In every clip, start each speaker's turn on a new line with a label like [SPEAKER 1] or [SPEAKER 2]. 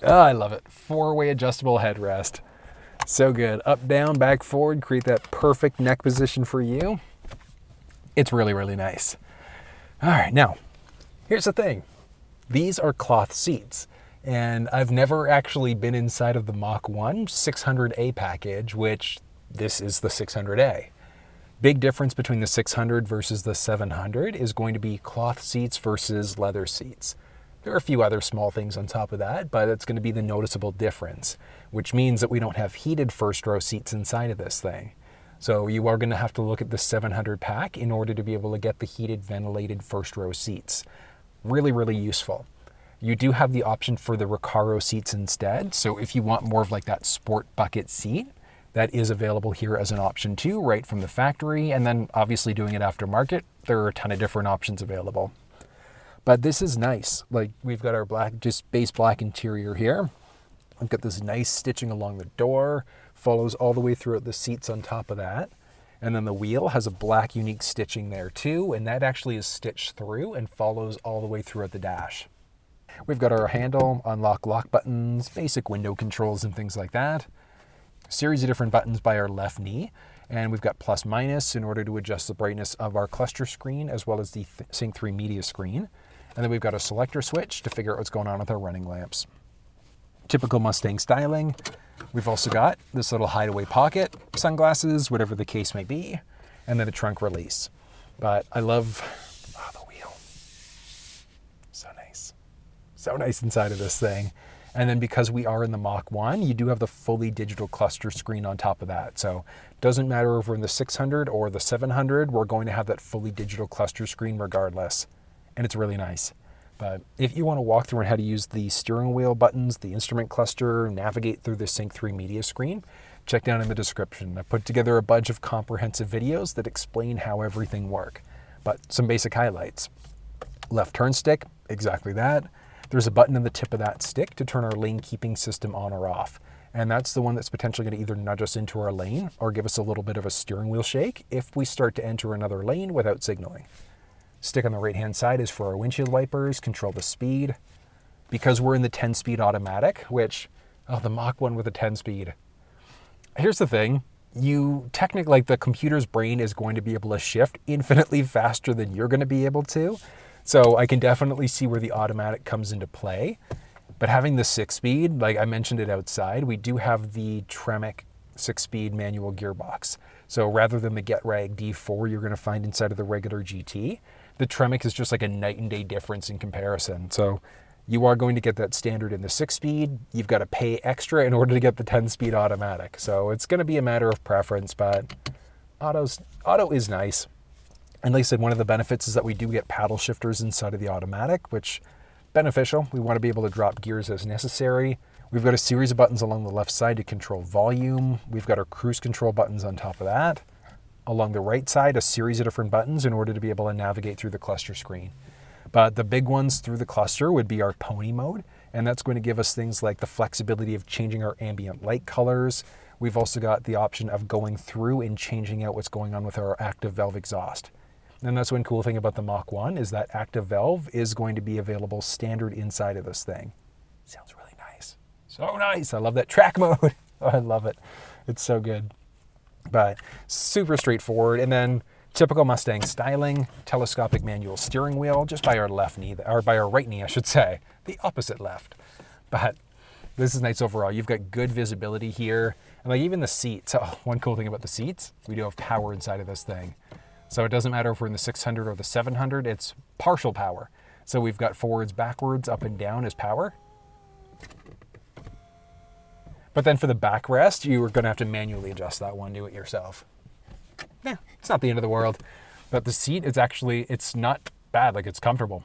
[SPEAKER 1] Oh, I love it. 4-way adjustable headrest. So good. Up, down, back, forward, create that perfect neck position for you. It's really, really nice. All right, now, here's the thing. These are cloth seats, and I've never actually been inside of the Mach 1 600A package, which this is the 600A. Big difference between the 600 versus the 700 is going to be cloth seats versus leather seats. There are a few other small things on top of that, but it's going to be the noticeable difference, which means that we don't have heated first row seats inside of this thing. So you are going to have to look at the 700 pack in order to be able to get the heated ventilated first row seats. Really, really useful. You do have the option for the Recaro seats instead. So if you want more of like that sport bucket seat, that is available here as an option too, right from the factory. And then obviously doing it aftermarket, there are a ton of different options available. But this is nice. Like we've got our black, just base black interior here. I've got this nice stitching along the door, follows all the way throughout the seats on top of that. And then the wheel has a black unique stitching there too, and that actually is stitched through and follows all the way throughout the dash. We've got our handle, unlock, lock buttons, basic window controls and things like that. A series of different buttons by our left knee. And we've got plus minus in order to adjust the brightness of our cluster screen as well as the Sync 3 media screen. And then we've got a selector switch to figure out what's going on with our running lamps. Typical Mustang styling. We've also got this little hideaway pocket, sunglasses, whatever the case may be, and then a trunk release. But I love the wheel. So nice. So nice inside of this thing. And then because we are in the Mach 1, you do have the fully digital cluster screen on top of that. So it doesn't matter if we're in the 600 or the 700, we're going to have that fully digital cluster screen regardless. And it's really nice. But if you want to walk through on how to use the steering wheel buttons, the instrument cluster, navigate through the Sync 3 media screen, check down in the description. I put together a bunch of comprehensive videos that explain how everything works. But some basic highlights. Left turn stick, exactly that. There's a button in the tip of that stick to turn our lane keeping system on or off. And that's the one that's potentially going to either nudge us into our lane or give us a little bit of a steering wheel shake if we start to enter another lane without signaling. Stick on the right-hand side is for our windshield wipers, control the speed. Because we're in the 10-speed automatic, which, the Mach 1 with a 10-speed. Here's the thing. You technically, like the computer's brain is going to be able to shift infinitely faster than you're going to be able to. So I can definitely see where the automatic comes into play. But having the 6-speed, like I mentioned it outside, we do have the Tremec 6-speed manual gearbox. So rather than the GetRag D4 you're going to find inside of the regular GT, the Tremec is just like a night and day difference in comparison. So you are going to get that standard in the 6-speed. You've got to pay extra in order to get the 10-speed automatic. So it's going to be a matter of preference, but auto is nice. And like I said, one of the benefits is that we do get paddle shifters inside of the automatic, which beneficial. We want to be able to drop gears as necessary. We've got a series of buttons along the left side to control volume. We've got our cruise control buttons on top of that. Along the right side, a series of different buttons in order to be able to navigate through the cluster screen. But the big ones through the cluster would be our pony mode, and that's going to give us things like the flexibility of changing our ambient light colors. We've also got the option of going through and changing out what's going on with our active valve exhaust. And that's one cool thing about the Mach 1 is that active valve is going to be available standard inside of this thing. Sounds really nice. So nice. I love that track mode. Oh, I love it. It's so good. But super straightforward. And then typical Mustang styling, telescopic manual steering wheel, just by our left knee, or by our right knee, I should say, the opposite left. But this is nice overall. You've got good visibility here. And like even the seats, one cool thing about the seats, we do have power inside of this thing. So it doesn't matter if we're in the 600 or the 700, it's partial power. So we've got forwards, backwards, up and down as power. But then for the backrest, you are going to have to manually adjust that one, do it yourself. Yeah, it's not the end of the world. But the seat is actually, it's not bad, like it's comfortable.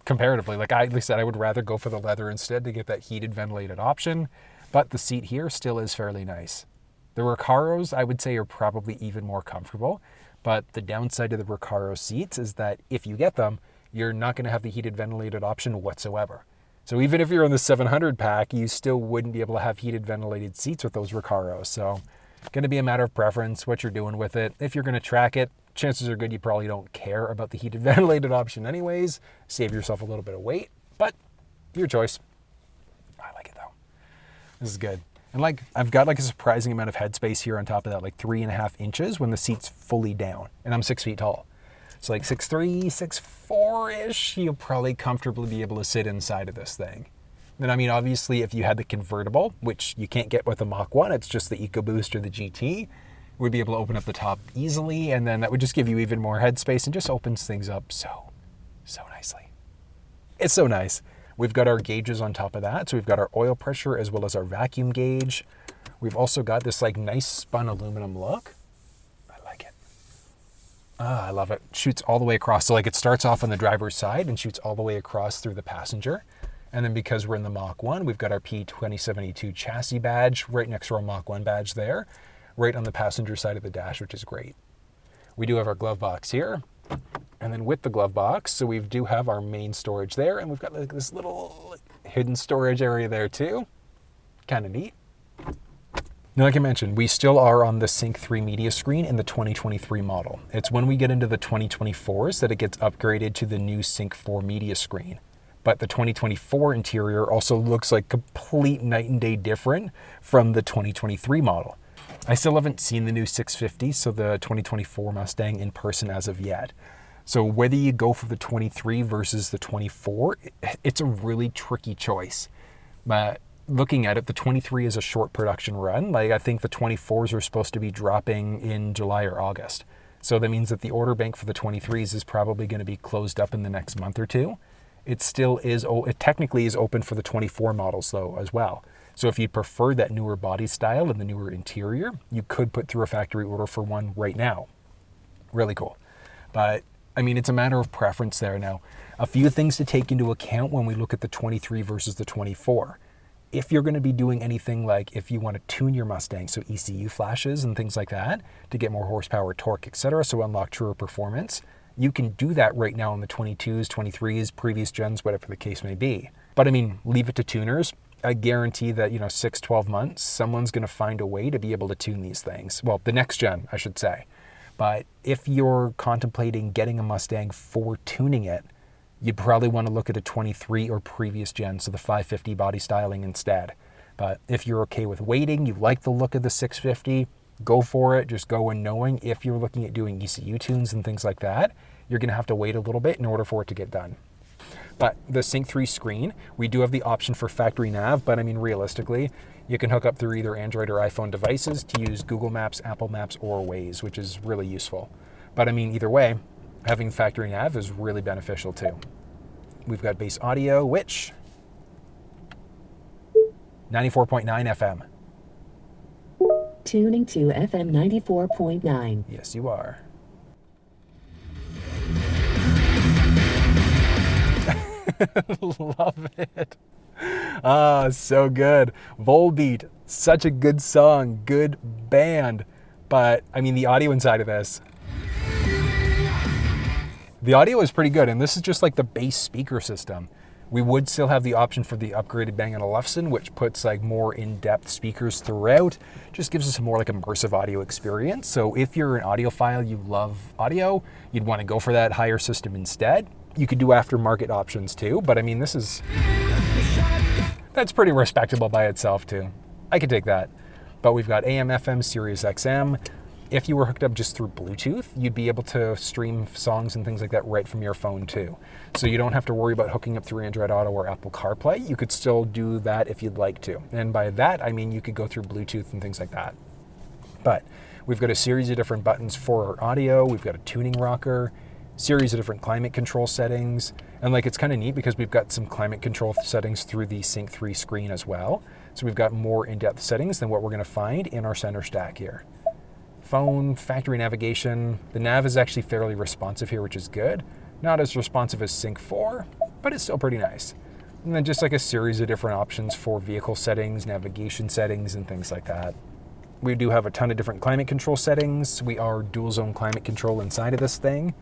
[SPEAKER 1] Comparatively, like I said, I would rather go for the leather instead to get that heated ventilated option. But the seat here still is fairly nice. The Recaros, I would say, are probably even more comfortable. But the downside to the Recaro seats is that if you get them, you're not going to have the heated ventilated option whatsoever. So even if you're in the 700 pack, you still wouldn't be able to have heated ventilated seats with those Recaros. So going to be a matter of preference, what you're doing with it. If you're going to track it, chances are good you probably don't care about the heated ventilated option anyways. Save yourself a little bit of weight, but your choice. This is good. And like, I've got like a surprising amount of headspace here on top of that, like 3.5 inches when the seat's fully down, and I'm 6 feet tall. So like 6'3", 6'4"-ish, you'll probably comfortably be able to sit inside of this thing. And I mean, obviously, if you had the convertible, which you can't get with the Mach 1, it's just the EcoBoost or the GT, we'd be able to open up the top easily, and then that would just give you even more headspace and just opens things up so nicely. It's so nice. We've got our gauges on top of that. So we've got our oil pressure as well as our vacuum gauge. We've also got this like nice spun aluminum look. I like it. I love it. Shoots all the way across. So like it starts off on the driver's side and shoots all the way across through the passenger. And then because we're in the Mach 1, we've got our P2072 chassis badge right next to our Mach 1 badge there, right on the passenger side of the dash, which is great. We do have our glove box here. And then with the glove box, so we do have our main storage there, and we've got like this little hidden storage area there too. Kind of neat. Now, like I mentioned, we still are on the Sync 3 media screen in the 2023 model. It's when we get into the 2024s that it gets upgraded to the new Sync 4 media screen. But the 2024 interior also looks like complete night and day different from the 2023 model. I still haven't seen the new 650, so the 2024 Mustang in person as of yet. So whether you go for the 23 versus the 24, it's a really tricky choice. But looking at it, the 23 is a short production run. Like I think the 24s are supposed to be dropping in July or August. So that means that the order bank for the 23s is probably going to be closed up in the next month or two. It still is, it technically is open for the 24 models though as well. So if you prefer that newer body style and the newer interior, you could put through a factory order for one right now. Really cool. But I mean, it's a matter of preference there. Now, a few things to take into account when we look at the 23 versus the 24. If you're going to be doing anything like if you want to tune your Mustang, so ECU flashes and things like that, to get more horsepower, torque, etc., so unlock truer performance, you can do that right now in the 22s, 23s, previous gens, whatever the case may be. But I mean, leave it to tuners. I guarantee that, 6, 12 months, someone's going to find a way to be able to tune these things. Well, the next gen, I should say. But if you're contemplating getting a Mustang for tuning it, you'd probably want to look at a 23 or previous gen, so the 550 body styling instead. But if you're okay with waiting, you like the look of the 650, go for it. Just go in knowing if you're looking at doing ECU tunes and things like that, you're going to have to wait a little bit in order for it to get done. But the Sync 3 screen, we do have the option for factory nav, but I mean, realistically, you can hook up through either Android or iPhone devices to use Google Maps, Apple Maps, or Waze, which is really useful. But I mean, either way, having factory nav is really beneficial too. We've got base audio, which 94.9 FM.
[SPEAKER 2] Tuning to FM 94.9.
[SPEAKER 1] Yes, you are. Love it. So good. Volbeat, such a good song, good band. But I mean, the audio inside of this, the audio is pretty good. And this is just like the base speaker system. We would still have the option for the upgraded Bang & Olufsen, which puts like more in-depth speakers throughout. Just gives us a more like immersive audio experience. So if you're an audiophile, you love audio, you'd want to go for that higher system instead. You could do aftermarket options too, but I mean, that's pretty respectable by itself too. I could take that. But we've got AM, FM, Sirius XM. If you were hooked up just through Bluetooth, you'd be able to stream songs and things like that right from your phone too. So you don't have to worry about hooking up through Android Auto or Apple CarPlay. You could still do that if you'd like to. And by that, I mean you could go through Bluetooth and things like that. But we've got a series of different buttons for our audio. We've got a tuning rocker, series of different climate control settings. And like, it's kind of neat because we've got some climate control settings through the Sync 3 screen as well. So we've got more in-depth settings than what we're going to find in our center stack here. Phone, factory navigation. The nav is actually fairly responsive here, which is good. Not as responsive as Sync 4, but it's still pretty nice. And then just like a series of different options for vehicle settings, navigation settings, and things like that. We do have a ton of different climate control settings. We are dual zone climate control inside of this thing.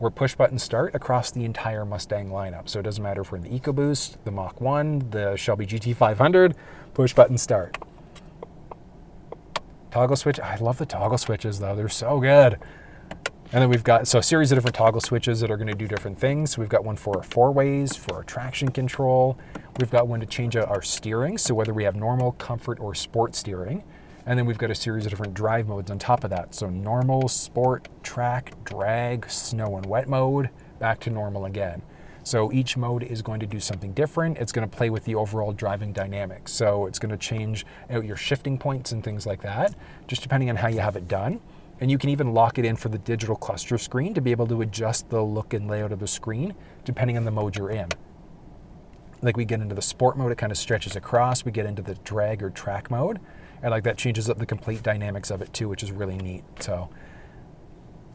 [SPEAKER 1] We're push button start across the entire Mustang lineup. So it doesn't matter if we're in the EcoBoost, the Mach 1, the Shelby GT500, push button start. Toggle switch, I love the toggle switches though, they're so good. And then we've got a series of different toggle switches that are going to do different things. We've got one for our 4-ways, for our traction control. We've got one to change out our steering, so whether we have normal, comfort, or sport steering. And then we've got a series of different drive modes on top of that. So normal, sport, track, drag, snow and wet mode, back to normal again. So each mode is going to do something different. It's going to play with the overall driving dynamics. So it's going to change out your shifting points and things like that, just depending on how you have it done. And you can even lock it in for the digital cluster screen to be able to adjust the look and layout of the screen depending on the mode you're in. Like we get into the sport mode, it kind of stretches across. We get into the drag or track mode, and like that changes up the complete dynamics of it too, which is really neat. So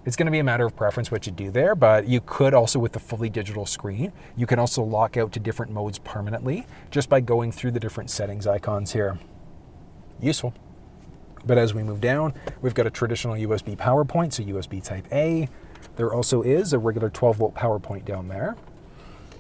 [SPEAKER 1] it's going to be a matter of preference what you do there, but you could also, with the fully digital screen, you can also lock out to different modes permanently just by going through the different settings icons here. Useful. But as we move down, we've got a traditional USB power point, so USB Type A. There also is a regular 12-volt power point down there.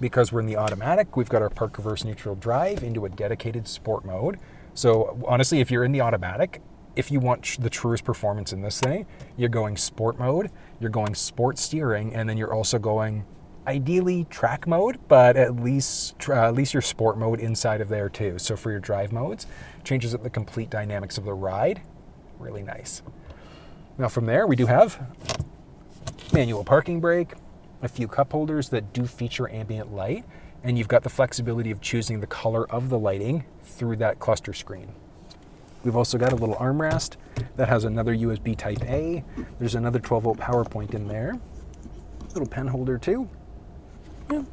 [SPEAKER 1] Because we're in the automatic, we've got our park reverse neutral drive into a dedicated sport mode. So honestly, if you're in the automatic, if you want the truest performance in this thing, you're going sport mode, you're going sport steering, and then you're also going ideally track mode, but at least your sport mode inside of there too. So for your drive modes, changes up the complete dynamics of the ride. Really nice. Now from there, we do have manual parking brake, a few cup holders that do feature ambient light, and you've got the flexibility of choosing the color of the lighting through that cluster screen. We've also got a little armrest that has another USB Type A. There's another 12-volt power point in there. Little pen holder too. Yeah.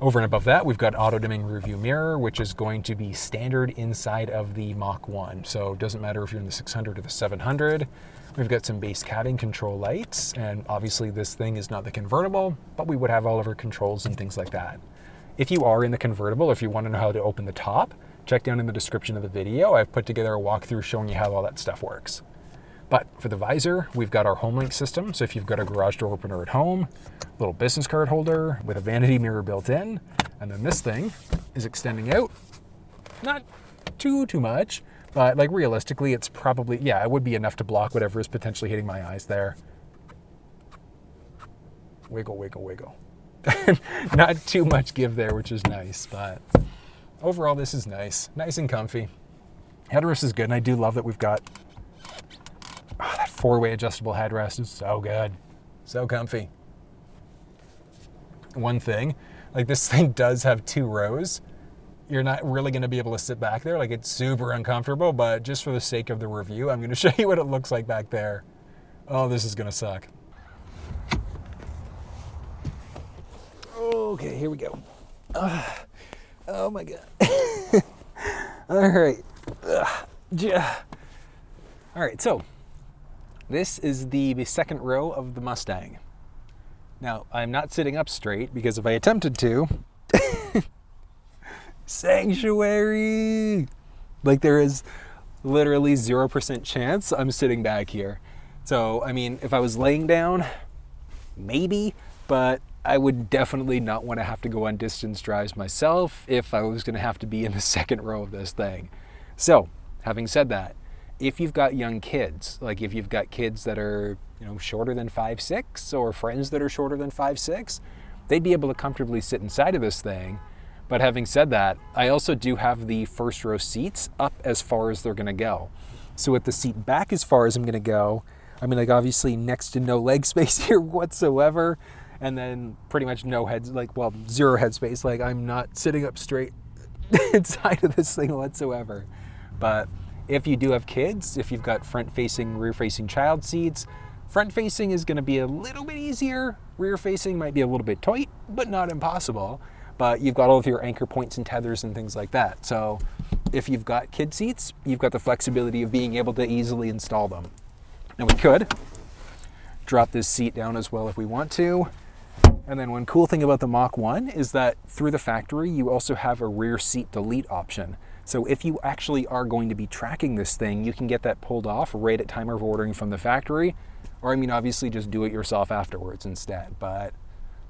[SPEAKER 1] Over and above that, we've got auto-dimming rear view mirror, which is going to be standard inside of the Mach 1. So it doesn't matter if you're in the 600 or the 700. We've got some base cabin control lights, and obviously this thing is not the convertible, but we would have all of our controls and things like that. If you are in the convertible, if you want to know how to open the top, check down in the description of the video. I've put together a walkthrough showing you how all that stuff works. But for the visor, we've got our HomeLink system. So if you've got a garage door opener at home, little business card holder with a vanity mirror built in, and then this thing is extending out. Not too much, but like realistically, it's probably, yeah, it would be enough to block whatever is potentially hitting my eyes there. Wiggle, wiggle, wiggle. Not too much give there, which is nice, but overall, this is nice. Nice and comfy. Headrest is good, and I do love that we've got that 4-way adjustable headrest is so good. So comfy. One thing, like this thing does have 2 rows. You're not really going to be able to sit back there. Like it's super uncomfortable, but just for the sake of the review, I'm going to show you what it looks like back there. Oh, this is going to suck. Okay, here we go. Oh my God. All right. All right, so this is the second row of the Mustang. Now, I'm not sitting up straight because if I attempted to, sanctuary, like there is literally 0% chance I'm sitting back here. So, I mean, if I was laying down, maybe, but I would definitely not want to have to go on distance drives myself if I was going to have to be in the second row of this thing. So, having said that, if you've got young kids, like if you've got kids that are, shorter than 5'6", or friends that are shorter than 5'6", they'd be able to comfortably sit inside of this thing. But having said that, I also do have the first row seats up as far as they're going to go. So with the seat back as far as I'm going to go, I mean, like obviously next to no leg space here whatsoever. And then pretty much zero head space. Like I'm not sitting up straight inside of this thing whatsoever. But if you do have kids, if you've got front-facing, rear-facing child seats, front-facing is going to be a little bit easier. Rear-facing might be a little bit tight, but not impossible. But you've got all of your anchor points and tethers and things like that. So if you've got kid seats, you've got the flexibility of being able to easily install them. Now we could drop this seat down as well if we want to. And then one cool thing about the Mach 1 is that through the factory, you also have a rear seat delete option. So if you actually are going to be tracking this thing, you can get that pulled off right at time of ordering from the factory. Or I mean, obviously just do it yourself afterwards instead. But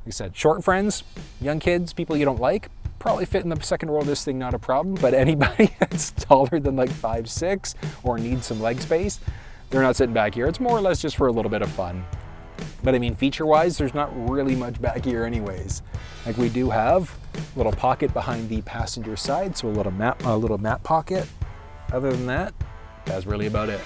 [SPEAKER 1] like I said, short friends, young kids, people you don't like, probably fit in the second row of this thing, not a problem. But anybody that's taller than like 5'6" or needs some leg space, they're not sitting back here. It's more or less just for a little bit of fun. But I mean, feature-wise, there's not really much back here anyways. Like we do have a little pocket behind the passenger side, so a little map pocket. Other than that, that's really about it.